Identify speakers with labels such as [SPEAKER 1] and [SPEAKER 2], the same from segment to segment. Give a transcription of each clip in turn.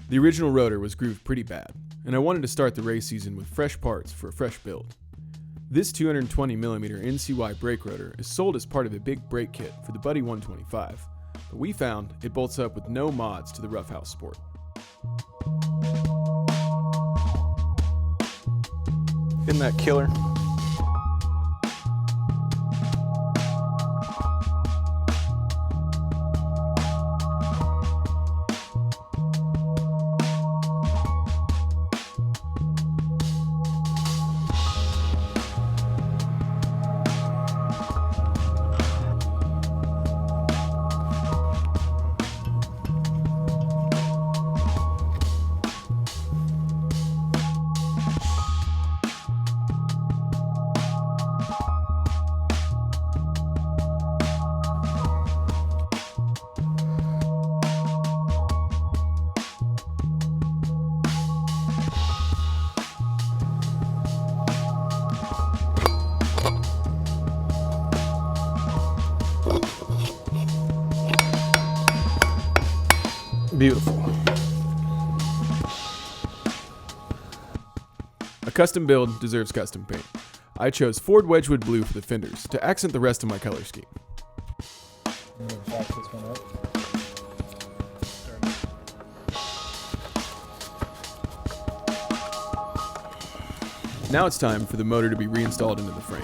[SPEAKER 1] The original rotor was grooved pretty bad, and I wanted to start the race season with fresh parts for a fresh build. This 220mm NCY brake rotor is sold as part of a big brake kit for the Buddy 125, but we found it bolts up with no mods to the Roughhouse Sport.
[SPEAKER 2] Isn't that killer? Beautiful.
[SPEAKER 1] A custom build deserves custom paint. I chose Ford Wedgwood Blue for the fenders to accent the rest of my color scheme.
[SPEAKER 3] I'm going to back this one up.
[SPEAKER 1] Now it's time for the motor to be reinstalled into the frame.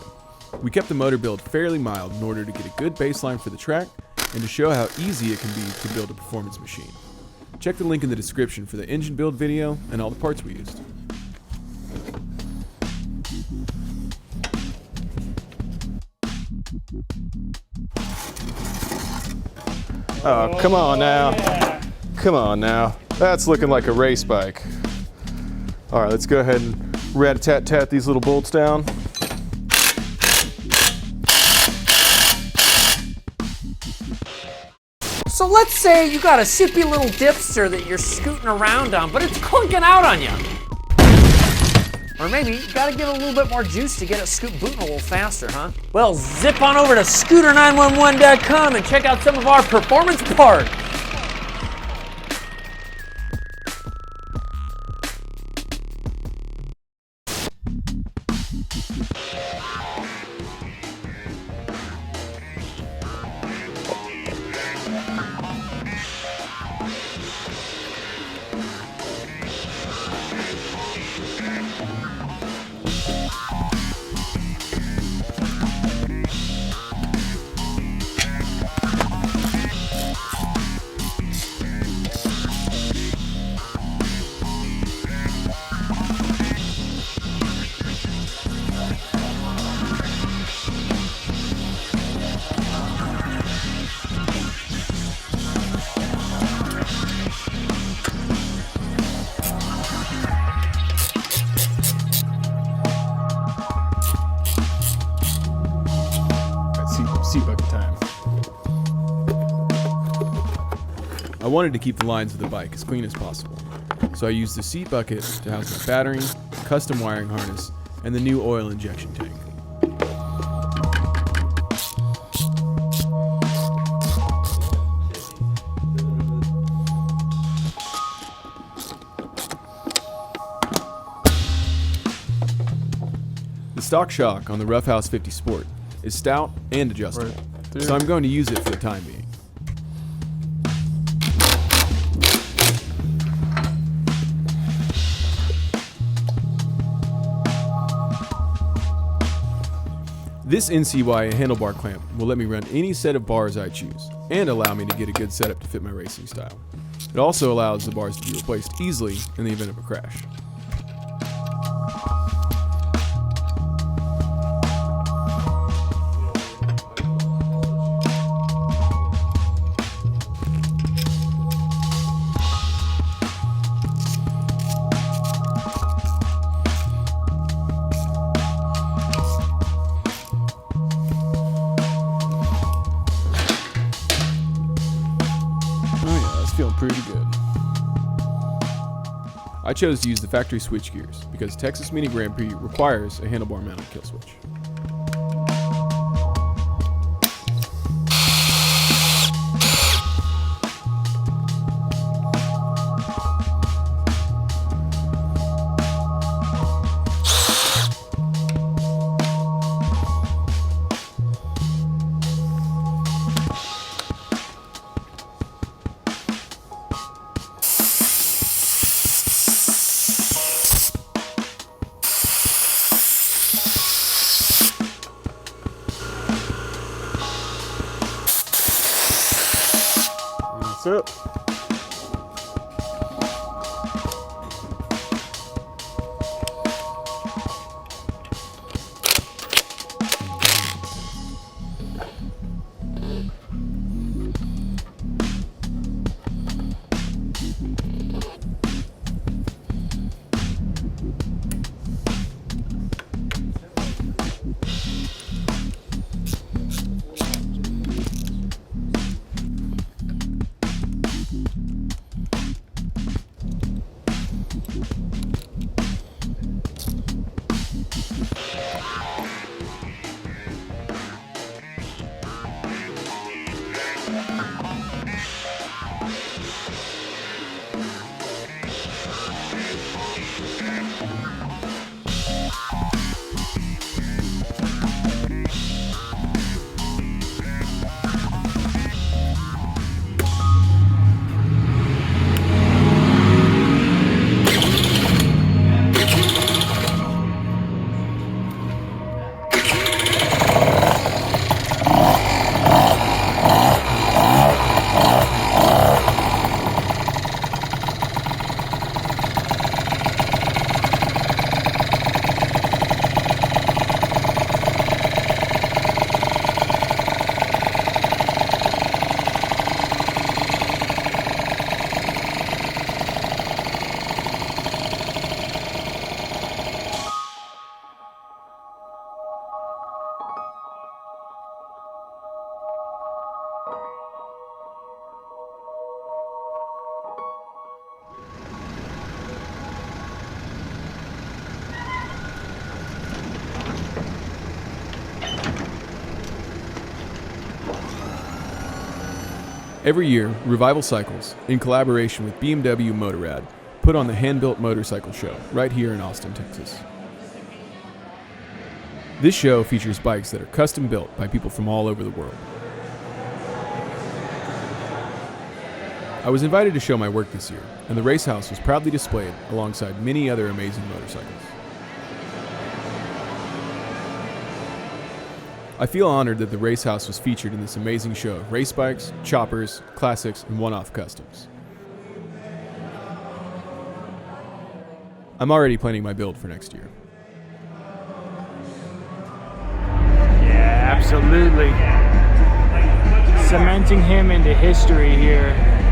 [SPEAKER 1] We kept the motor build fairly mild in order to get a good baseline for the track and to show how easy it can be to build a performance machine. Check the link in the description for the engine build video and all the parts we used.
[SPEAKER 2] Oh, come on now. Yeah. Come on now. That's looking like a race bike. All right, let's go ahead and rat-a-tat-tat these little bolts down.
[SPEAKER 4] So let's say you got a sippy little dipster that you're scooting around on, but it's clunking out on you. Or maybe you gotta give it a little bit more juice to get it booting a little faster, huh? Well, zip on over to scooter911.com and check out some of our performance parts.
[SPEAKER 2] Seat bucket time.
[SPEAKER 1] I wanted to keep the lines of the bike as clean as possible, so I used the seat bucket to house my battery, custom wiring harness, and the new oil injection tank. The stock shock on the Roughhouse 50 Sport is stout and adjustable, so I'm going to use it for the time being. This NCY handlebar clamp will let me run any set of bars I choose and allow me to get a good setup to fit my racing style. It also allows the bars to be replaced easily in the event of a crash.
[SPEAKER 2] Feeling pretty good.
[SPEAKER 1] I chose to use the factory switchgears because Texas Mini Grand Prix requires a handlebar mounted kill switch.
[SPEAKER 2] That's it.
[SPEAKER 1] Every year, Revival Cycles, in collaboration with BMW Motorrad, put on the Handbuilt Motorcycle Show right here in Austin, Texas. This show features bikes that are custom built by people from all over the world. I was invited to show my work this year, and the Racehouse was proudly displayed alongside many other amazing motorcycles. I feel honored that the Racehouse was featured in this amazing show of race bikes, choppers, classics, and one-off customs. I'm already planning my build for next year.
[SPEAKER 3] Yeah, absolutely. Cementing him into history here.